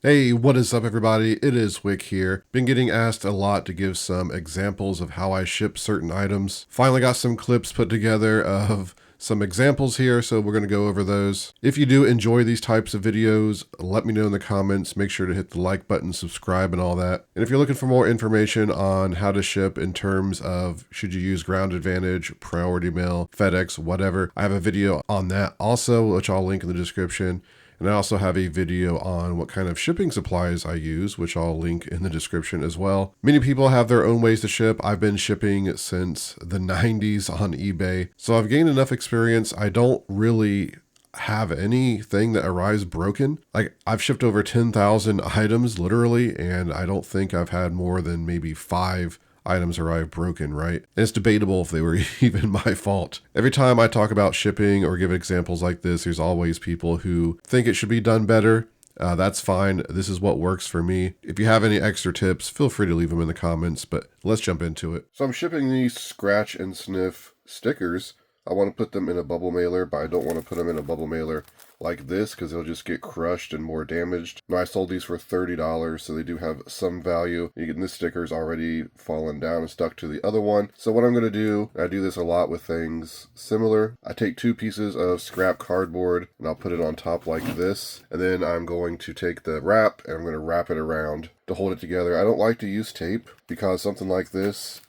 Hey, what is up everybody? It is Wick here. Been getting asked a lot to give some examples of how I ship certain items. Finally got some clips put together of some examples here, so we're going to go over those. If you do enjoy these types of videos, let me know in the comments. Make sure to hit the like button, subscribe, and all that. And if you're looking for more information on how to ship in terms of should you use ground advantage, priority mail, FedEx, whatever, I have a video on that also, which I'll link in the description. And I also have a video on what kind of shipping supplies I use, which I'll link in the description as well. Many people have their own ways to ship. I've been shipping since the 90s on eBay. So I've gained enough experience. I don't really have anything that arrives broken. Like, I've shipped over 10,000 items literally, and I don't think I've had more than maybe 5 items arrive broken, right? And it's debatable if they were even my fault. Every time I talk about shipping or give examples like this, there's always people who think it should be done better. That's fine. This is what works for me. If you have any extra tips, feel free to leave them in the comments, but let's jump into it. So I'm shipping these scratch and sniff stickers. I want to put them in a bubble mailer, but I don't want to put them in a bubble mailer like this because they'll just get crushed and more damaged. Now, I sold these for $30, so they do have some value. You get this sticker's already fallen down and stuck to the other one. So what I'm going to do, I do this a lot with things similar. I take 2 pieces of scrap cardboard and I'll put it on top like this. And then I'm going to take the wrap and I'm going to wrap it around to hold it together. I don't like to use tape because something like this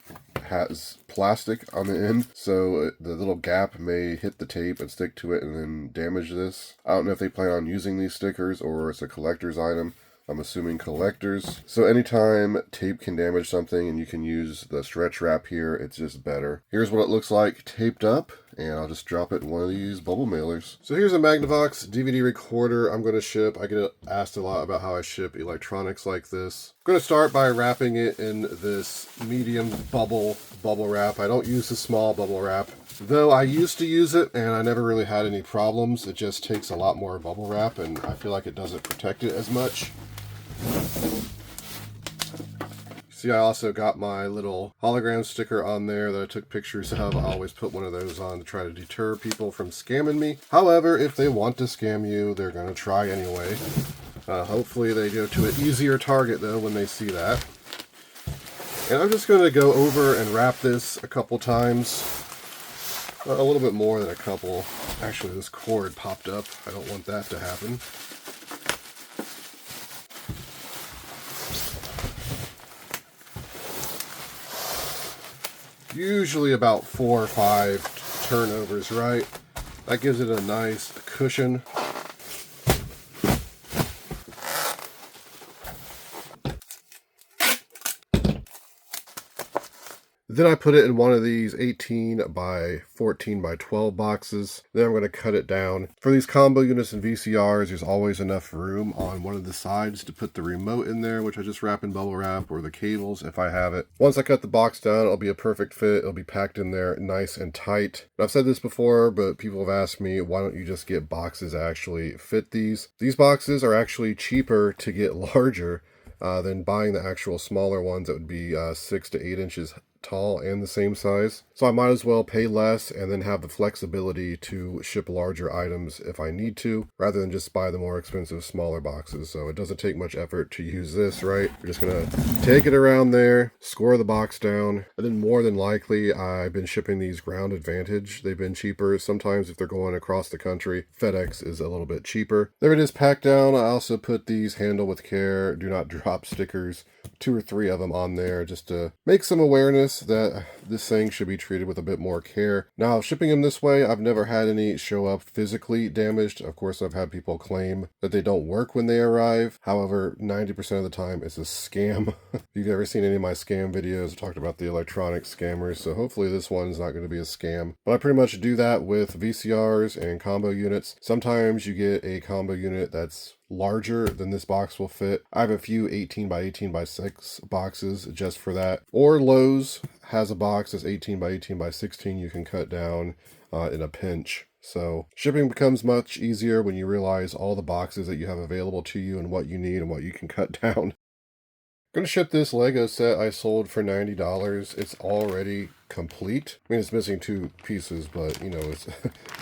has plastic on the end, so the little gap may hit the tape and stick to it and then damage this. I don't know if they plan on using these stickers or it's a collector's item. I'm assuming collectors. So anytime tape can damage something and you can use the stretch wrap here, it's just better. Here's what it looks like taped up, and I'll just drop it in one of these bubble mailers. So here's a Magnavox DVD recorder I'm going to ship. I get asked a lot about how I ship electronics like this. I'm going to start by wrapping it in this medium bubble wrap. I don't use the small bubble wrap, though I used to use it and I never really had any problems. It just takes a lot more bubble wrap and I feel like it doesn't protect it as much. See, I also got my little hologram sticker on there that I took pictures of. I always put one of those on to try to deter people from scamming me. However, if they want to scam you, they're going to try anyway. Hopefully they go to an easier target though when they see that. And I'm just going to go over and wrap this a couple times. A little bit more than a couple. Actually, this cord popped up. I don't want that to happen. Usually about 4 or 5 turnovers, right? That gives it a nice cushion. Then I put it in one of these 18 by 14 by 12 boxes. Then I'm going to cut it down. For these combo units and VCRs, there's always enough room on one of the sides to put the remote in there, which I just wrap in bubble wrap, or the cables if I have it. Once I cut the box down, it'll be a perfect fit. It'll be packed in there nice and tight. And I've said this before, but people have asked me, why don't you just get boxes that actually fit these? These boxes are actually cheaper to get larger than buying the actual smaller ones that would be 6 to 8 inches tall and the same size. So I might as well pay less and then have the flexibility to ship larger items if I need to, rather than just buy the more expensive smaller boxes. So it doesn't take much effort to use this, right? We're just gonna take it around there, score the box down, and then more than likely I've been shipping these ground advantage. They've been cheaper. Sometimes if they're going across the country, FedEx is a little bit cheaper. There it is packed down. I also put these handle with care, do not drop stickers, 2 or 3 of them on there just to make some awareness that this thing should be treated with a bit more care. Now, shipping them this way, I've never had any show up physically damaged. Of course, I've had people claim that they don't work when they arrive. However, 90% of the time it's a scam. If you've ever seen any of my scam videos, I talked about the electronic scammers, so hopefully this one's not going to be a scam. But I pretty much do that with VCRs and combo units. Sometimes you get a combo unit that's larger than this box will fit. I have a few 18 by 18 by 6 boxes just for that. Or Lowe's has a box that's 18 by 18 by 16 you can cut down in a pinch. So shipping becomes much easier when you realize all the boxes that you have available to you and what you need and what you can cut down. Gonna ship this Lego set I sold for $90. It's already complete. I mean, it's missing 2 pieces, but you know, it's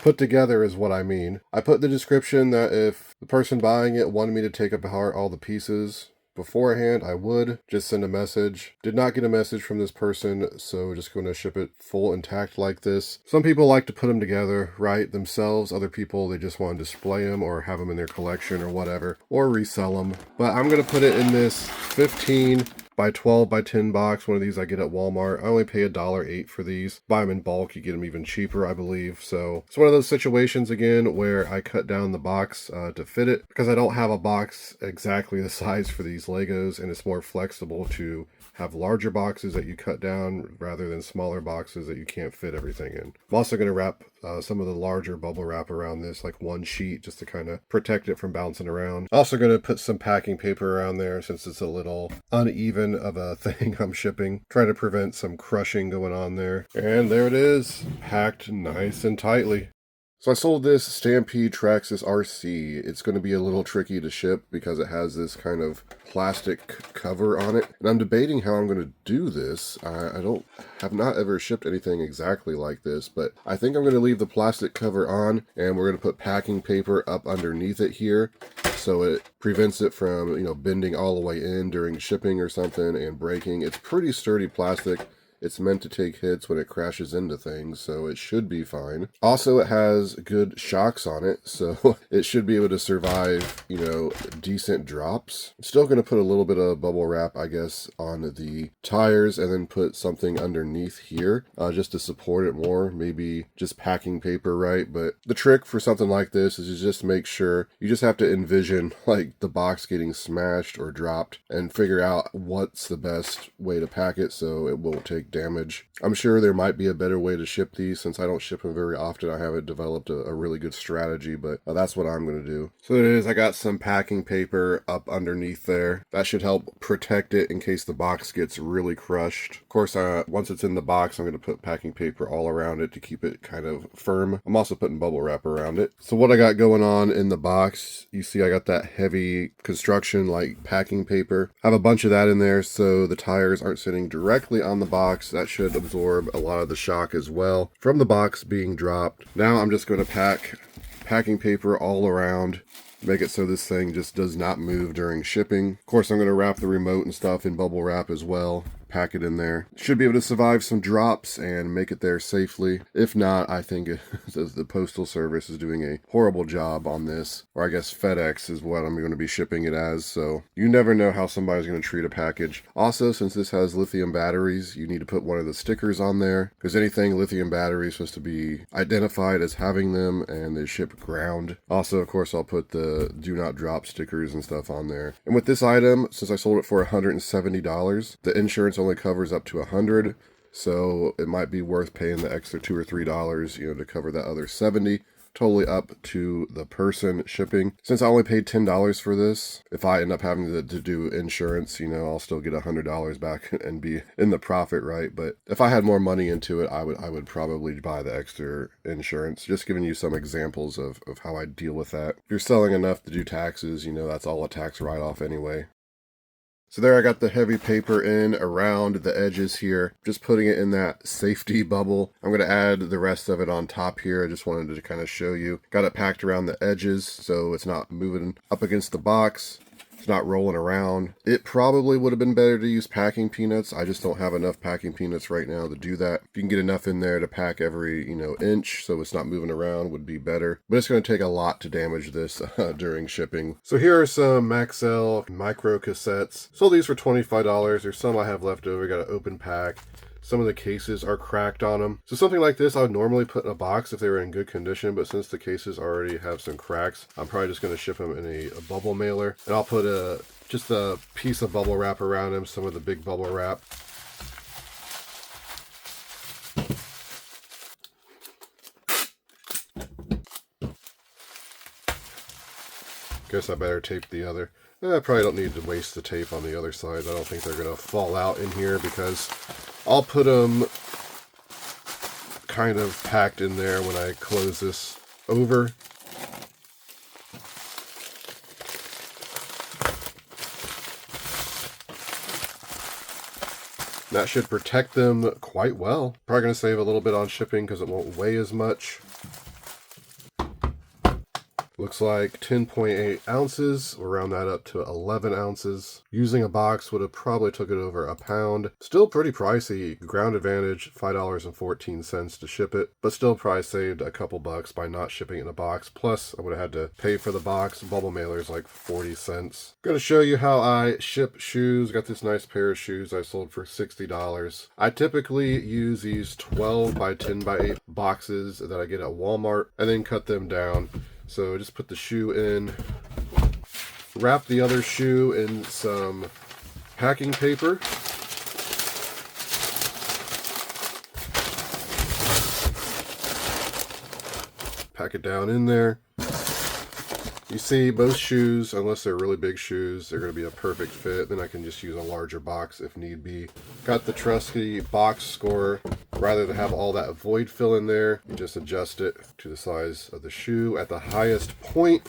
put together is what I mean. I put in the description that if the person buying it wanted me to take apart all the pieces beforehand, I would just send a message. Did not get a message from this person, so just going to ship it full intact like this. Some people like to put them together, right, themselves. Other people, they just want to display them or have them in their collection or whatever, or resell them. But I'm going to put it in this 15 by 12 by 10 box. One of these I get at Walmart. I only pay $1.08 for these. Buy them in bulk, you get them even cheaper, I believe. So it's one of those situations again where I cut down the box to fit it because I don't have a box exactly the size for these Legos, and it's more flexible to have larger boxes that you cut down rather than smaller boxes that you can't fit everything in. I'm also going to wrap some of the larger bubble wrap around this, like 1 sheet, just to kind of protect it from bouncing around. Also going to put some packing paper around there since it's a little uneven of a thing I'm shipping. Try to prevent some crushing going on there. And there it is, packed nice and tightly. So I sold this Stampede Traxxas RC. It's going to be a little tricky to ship because it has this kind of plastic cover on it. And I'm debating how I'm going to do this. I have not ever shipped anything exactly like this, but I think I'm going to leave the plastic cover on, and we're going to put packing paper up underneath it here so it prevents it from, you know, bending all the way in during shipping or something and breaking. It's pretty sturdy plastic. It's meant to take hits when it crashes into things, so it should be fine. Also, it has good shocks on it, so it should be able to survive, you know, decent drops. I'm still going to put a little bit of bubble wrap, I guess, on the tires and then put something underneath here just to support it more. Maybe just packing paper, right? But the trick for something like this is to just make sure, you just have to envision like the box getting smashed or dropped and figure out what's the best way to pack it so it won't take damage. I'm sure there might be a better way to ship these. Since I don't ship them very often, I haven't developed a really good strategy, but that's what I'm going to do. So it is, I got some packing paper up underneath there. That should help protect it in case the box gets really crushed. Of course, once it's in the box, I'm going to put packing paper all around it to keep it kind of firm. I'm also putting bubble wrap around it. So what I got going on in the box, you see I got that heavy construction like packing paper. I have a bunch of that in there so the tires aren't sitting directly on the box. That should absorb a lot of the shock as well from the box being dropped. Now I'm just going to pack packing paper all around, make it so this thing just does not move during shipping. Of course, I'm going to wrap the remote and stuff in bubble wrap as well. Pack it in there. Should be able to survive some drops and make it there safely. If not, I think the Postal Service is doing a horrible job on this. Or I guess FedEx is what I'm going to be shipping it as. So you never know how somebody's going to treat a package. Also, since this has lithium batteries, you need to put one of the stickers on there. Because anything lithium battery is supposed to be identified as having them, and they ship ground. Also, of course, I'll put the do not drop stickers and stuff on there. And with this item, since I sold it for $170, the insurance only covers up to $100, so it might be worth paying the extra $2 or $3, you know, to cover that other $70. Totally up to the person shipping. Since I only paid $10 for this, if I end up having to do insurance, you know, I'll still get $100 back and be in the profit, right? But if I had more money into it, I would probably buy the extra insurance. Just giving you some examples of how I deal with that. If you're selling enough to do taxes, you know, that's all a tax write-off anyway. So there I got the heavy paper in around the edges here, just putting it in that safety bubble. I'm going to add the rest of it on top here. I just wanted to kind of show you. Got it packed around the edges so it's not moving up against the box. It's not rolling around. It probably would have been better to use packing peanuts. I just don't have enough packing peanuts right now to do that. If you can get enough in there to pack every, you know, inch so it's not moving around would be better. But it's going to take a lot to damage this during shipping. So here are some Maxell micro cassettes. Sold these for $25. There's some I have left over. Got an open pack. Some of the cases are cracked on them. So something like this I would normally put in a box if they were in good condition, but since the cases already have some cracks, I'm probably just going to ship them in a bubble mailer. And I'll put just a piece of bubble wrap around them, some of the big bubble wrap. Guess I better tape the other. I probably don't need to waste the tape on the other side. I don't think they're going to fall out in here because I'll put them kind of packed in there when I close this over. That should protect them quite well. Probably going to save a little bit on shipping because it won't weigh as much. Looks like 10.8 ounces. We'll round that up to 11 ounces. Using a box would have probably took it over a pound. Still pretty pricey. Ground Advantage, $5.14 to ship it, but still probably saved a couple bucks by not shipping it in a box. Plus, I would have had to pay for the box. Bubble mailer is like 40 cents. Going to show you how I ship shoes. Got this nice pair of shoes I sold for $60. I typically use these 12 by 10 by 8 boxes that I get at Walmart and then cut them down. So just put the shoe in, wrap the other shoe in some packing paper. Pack it down in there. You see, both shoes, unless they're really big shoes, they're going to be a perfect fit. Then I can just use a larger box if need be. Got the trusty box score. Rather than have all that void fill in there, you just adjust it to the size of the shoe at the highest point.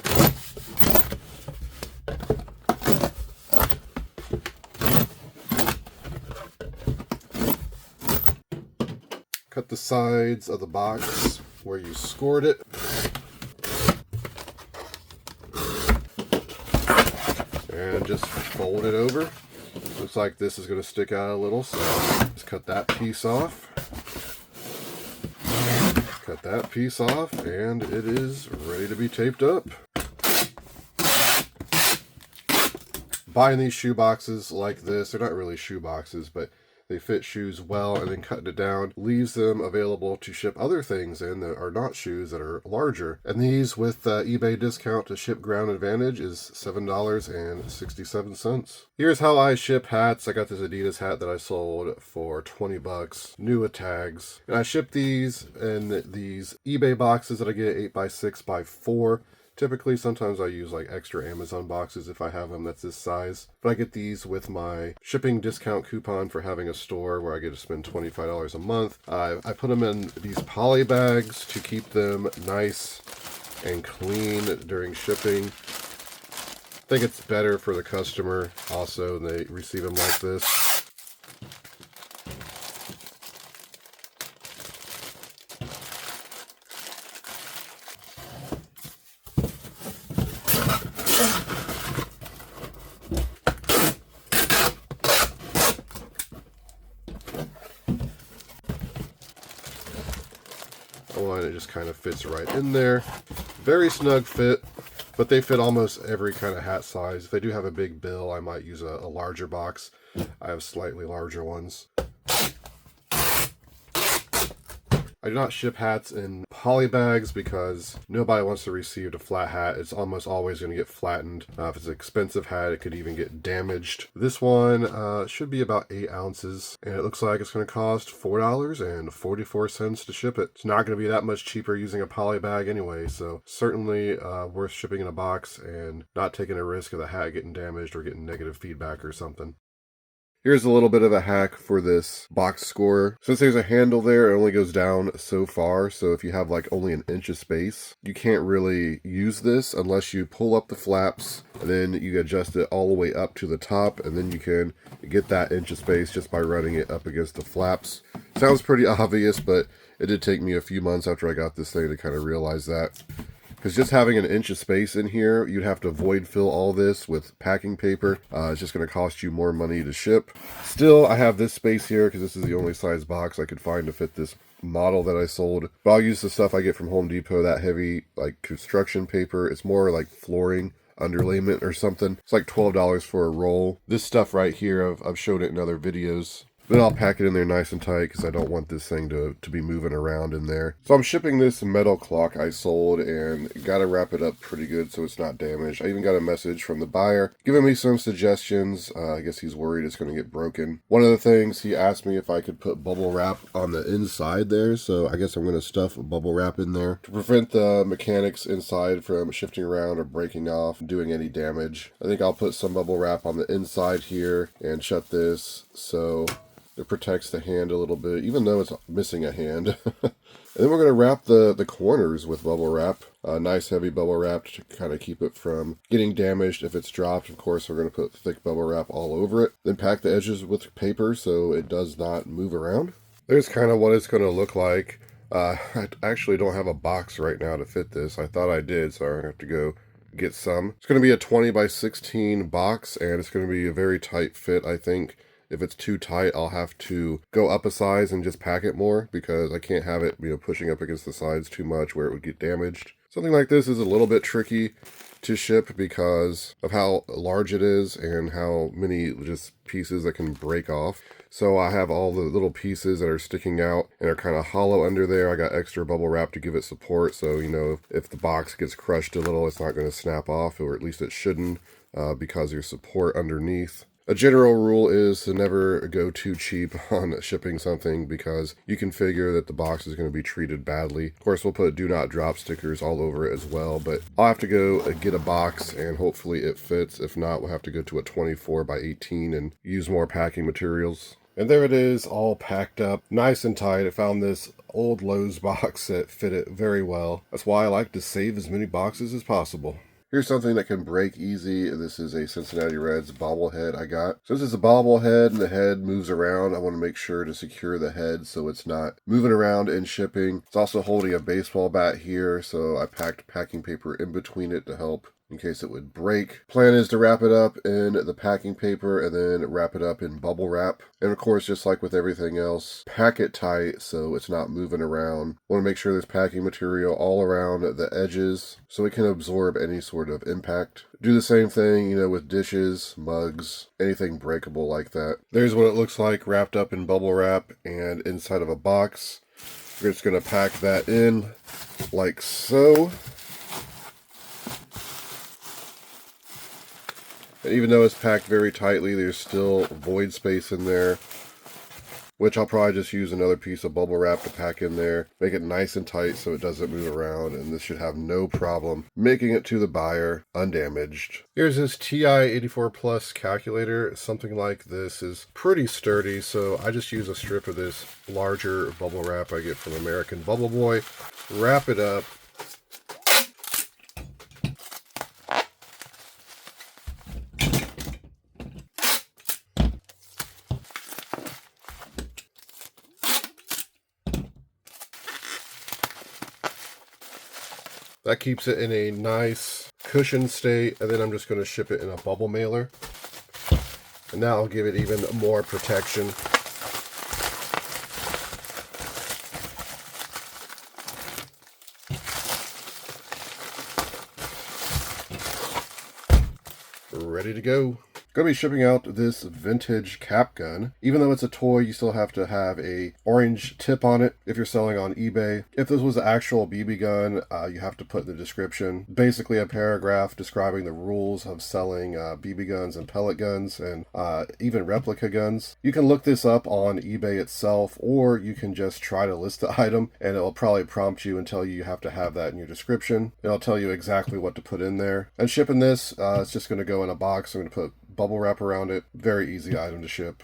Cut the sides of the box where you scored it. And just fold it over. Looks like this is going to stick out a little, so just cut that piece off. Cut that piece off, and it is ready to be taped up. Buying these shoe boxes like this, they're not really shoe boxes, but they fit shoes well, and then cutting it down leaves them available to ship other things in that are not shoes that are larger. And these with eBay discount to ship Ground Advantage is $7.67. Here's how I ship hats. I got this Adidas hat that I sold for 20 bucks, new with tags. And I ship these in these eBay boxes that I get 8x6x4. Typically, sometimes I use like extra Amazon boxes if I have them that's this size. But I get these with my shipping discount coupon for having a store where I get to spend $25 a month. I put them in these poly bags to keep them nice and clean during shipping. I think it's better for the customer also when they receive them like this. And it just kind of fits right in there. Very snug fit, but they fit almost every kind of hat size. If they do have a big bill, I might use a larger box. I have slightly larger ones. I do not ship hats in poly bags because nobody wants to receive a flat hat. It's almost always going to get flattened. If it's an expensive hat, it could even get damaged. This one should be about 8 ounces, and it looks like it's going to cost $4.44 to ship it. It's not going to be that much cheaper using a poly bag anyway, so certainly worth shipping in a box and not taking a risk of the hat getting damaged or getting negative feedback or something. Here's a little bit of a hack for this box scorer. Since there's a handle there, it only goes down so far. So if you have like only an inch of space, you can't really use this unless you pull up the flaps and then you adjust it all the way up to the top. And then you can get that inch of space just by running it up against the flaps. Sounds pretty obvious, but it did take me a few months after I got this thing to kind of realize that. Because just having an inch of space in here, you'd have to void fill all this with packing paper. It's just going to cost you more money to ship. Still, I have this space here because this is the only size box I could find to fit this model that I sold. But I'll use the stuff I get from Home Depot, that heavy like construction paper. It's more like flooring underlayment or something. It's like $12 for a roll. This stuff right here, I've showed it in other videos. Then I'll pack it in there nice and tight because I don't want this thing to be moving around in there. So I'm shipping this metal clock I sold and got to wrap it up pretty good so it's not damaged. I even got a message from the buyer giving me some suggestions. I guess he's worried it's going to get broken. One of the things, he asked me if I could put bubble wrap on the inside there. So I guess I'm going to stuff bubble wrap in there to prevent the mechanics inside from shifting around or breaking off and doing any damage. I think I'll put some bubble wrap on the inside here and shut this so It protects the hand a little bit, even though it's missing a hand. And then we're going to wrap the corners with bubble wrap. Nice heavy bubble wrap to kind of keep it from getting damaged if it's dropped. Of course, we're going to put thick bubble wrap all over it. Then pack the edges with paper so it does not move around. There's kind of what it's going to look like. I actually don't have a box right now to fit this. I thought I did, so I'm going to have to go get some. It's going to be a 20 by 16 box, and it's going to be a very tight fit, I think. If it's too tight, I'll have to go up a size and just pack it more because I can't have it, pushing up against the sides too much where it would get damaged. Something like this is a little bit tricky to ship because of how large it is and how many just pieces that can break off. So I have all the little pieces that are sticking out and are kind of hollow under there. I got extra bubble wrap to give it support, so if the box gets crushed a little, it's not going to snap off, or at least it shouldn't, because there's support underneath. A general rule is to never go too cheap on shipping something because you can figure that the box is going to be treated badly. Of course, we'll put do not drop stickers all over it as well, but I'll have to go get a box and hopefully it fits. If not, we'll have to go to a 24 by 18 and use more packing materials. And there it is, all packed up, nice and tight. I found this old Lowe's box that fit it very well. That's why I like to save as many boxes as possible. Here's something that can break easy. This is a Cincinnati Reds bobblehead I got. Since it's a bobblehead and the head moves around, I want to make sure to secure the head so it's not moving around in shipping. It's also holding a baseball bat here, so I packed packing paper in between it to help in case it would break. Plan is to wrap it up in the packing paper and then wrap it up in bubble wrap. And of course, just like with everything else, pack it tight so it's not moving around. Want to make sure there's packing material all around the edges so it can absorb any sort of impact. Do the same thing, with dishes, mugs, anything breakable like that. There's what it looks like wrapped up in bubble wrap and inside of a box. We're just going to pack that in like so. And even though it's packed very tightly, there's still void space in there, which I'll probably just use another piece of bubble wrap to pack in there, make it nice and tight so it doesn't move around, and this should have no problem making it to the buyer undamaged. Here's this TI-84 Plus calculator. Something like this is pretty sturdy, so I just use a strip of this larger bubble wrap I get from American Bubble Boy, wrap it up, that keeps it in a nice cushioned state, and then I'm just going to ship it in a bubble mailer. And that'll give it even more protection. Ready to go. Going to be shipping out this vintage cap gun. Even though it's a toy, you still have to have a orange tip on it if you're selling on eBay. If this was an actual BB gun, you have to put in the description basically a paragraph describing the rules of selling BB guns and pellet guns and even replica guns. You can look this up on eBay itself, or you can just try to list the item and it'll probably prompt you and tell you have to have that in your description. It'll tell you exactly what to put in there. And shipping this, it's just going to go in a box. I'm going to put bubble wrap around it. Very easy item to ship.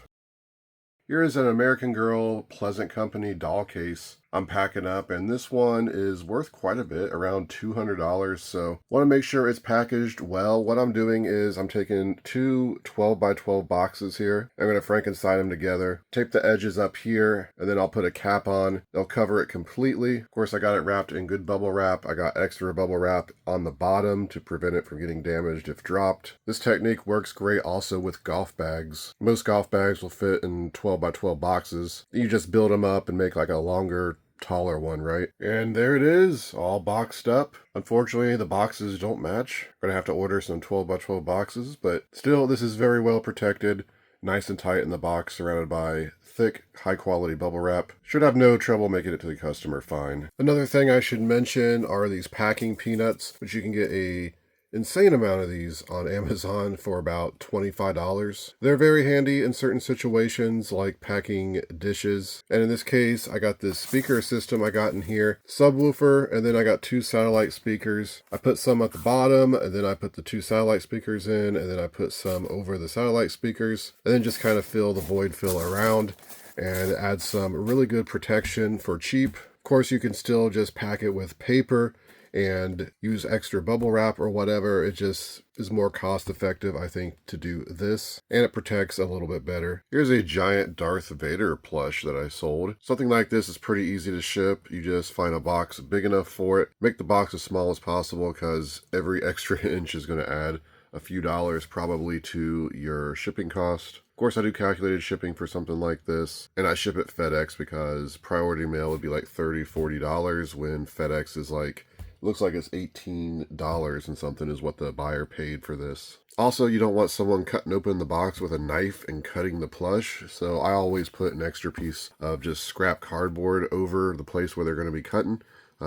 Here is an American Girl Pleasant Company doll case I'm packing up, and this one is worth quite a bit, around $200, so want to make sure it's packaged well. What I'm doing is I'm taking two 12 by 12 boxes here. I'm going to Frankenstein them together, tape the edges up here, and then I'll put a cap on. They'll cover it completely. Of course, I got it wrapped in good bubble wrap. I got extra bubble wrap on the bottom to prevent it from getting damaged if dropped. This technique works great also with golf bags. Most golf bags will fit in 12 by 12 boxes. You just build them up and make like a longer, taller one, right? And there it is, all boxed up. Unfortunately, the boxes don't match. I'm gonna have to order some 12 by 12 boxes, but still, this is very well protected, nice and tight in the box, surrounded by thick, high-quality bubble wrap. Should have no trouble making it to the customer fine. Another thing I should mention are these packing peanuts, which you can get a insane amount of these on Amazon for about $25. They're very handy in certain situations like packing dishes. And in this case, I got this speaker system I got in here, subwoofer, and then I got 2 satellite speakers. I put some at the bottom, and then I put the 2 satellite speakers in, and then I put some over the satellite speakers, and then just kind of fill the void fill around and add some really good protection for cheap. Of course, you can still just pack it with paper and use extra bubble wrap or whatever. It just is more cost effective, I think, to do this, and it protects a little bit better. Here's a giant Darth Vader plush that I sold. Something like this is pretty easy to ship. You just find a box big enough for it. Make the box as small as possible because every extra inch is going to add a few dollars probably to your shipping cost. Of course, I do calculated shipping for something like this, and I ship it FedEx because priority mail would be like $30, $40 when FedEx is like, looks like it's $18 and something is what the buyer paid for this. Also, you don't want someone cutting open the box with a knife and cutting the plush, so I always put an extra piece of just scrap cardboard over the place where they're going to be cutting.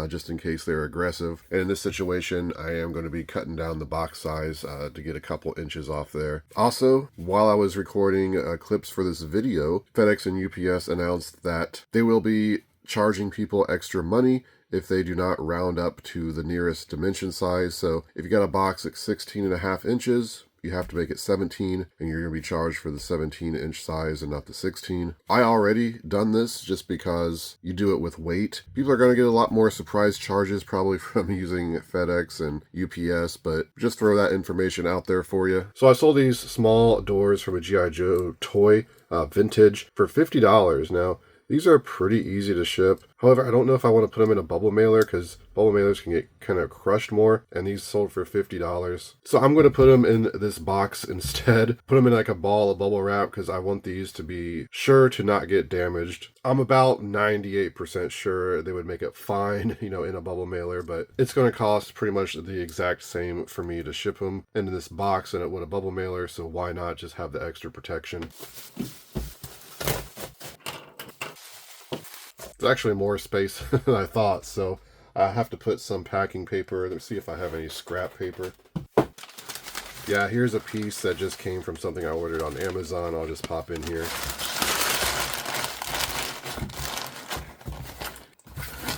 Just in case they're aggressive. And in this situation, I am going to be cutting down the box size to get a couple inches off there. Also, while I was recording clips for this video, FedEx and UPS announced that they will be charging people extra money if they do not round up to the nearest dimension size. So if you got a box that's 16.5 inches, you have to make it 17, and you're going to be charged for the 17-inch size and not the 16. I already done this just because you do it with weight. People are going to get a lot more surprise charges probably from using FedEx and UPS, but just throw that information out there for you. So I sold these small doors from a G.I. Joe toy, vintage, for $50. Now, these are pretty easy to ship. However, I don't know if I want to put them in a bubble mailer because bubble mailers can get kind of crushed more, and these sold for $50. So I'm going to put them in this box instead. Put them in like a ball of bubble wrap because I want these to be sure to not get damaged. I'm about 98% sure they would make it fine, in a bubble mailer, but it's going to cost pretty much the exact same for me to ship them into this box than it would a bubble mailer, so why not just have the extra protection? There's actually more space than I thought, so I have to put some packing paper. Let's see if I have any scrap paper. Yeah, here's a piece that just came from something I ordered on Amazon. I'll just pop in here.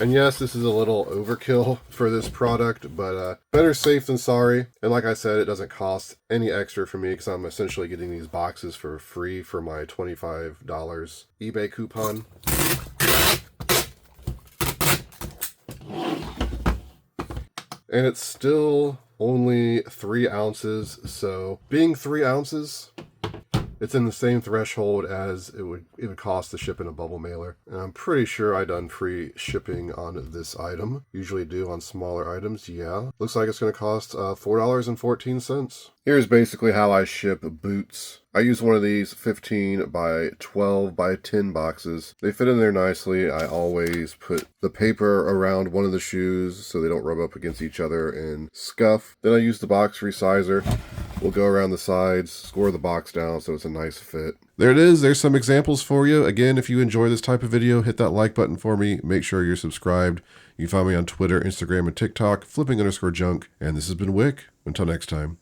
And yes, this is a little overkill for this product, but better safe than sorry. And like I said, it doesn't cost any extra for me because I'm essentially getting these boxes for free for my $25 eBay coupon. And it's still only 3 ounces, so being 3 ounces, it's in the same threshold as it would cost to ship in a bubble mailer. And I'm pretty sure I done free shipping on this item. Usually do on smaller items, yeah. Looks like it's going to cost $4.14. Here's basically how I ship boots. I use one of these 15 by 12 by 10 boxes. They fit in there nicely. I always put the paper around one of the shoes so they don't rub up against each other and scuff. Then I use the box resizer. We'll go around the sides, score the box down so it's a nice fit. There it is. There's some examples for you. Again, if you enjoy this type of video, hit that like button for me. Make sure you're subscribed. You can find me on Twitter, Instagram, and TikTok, flipping_junk. And this has been Wick. Until next time.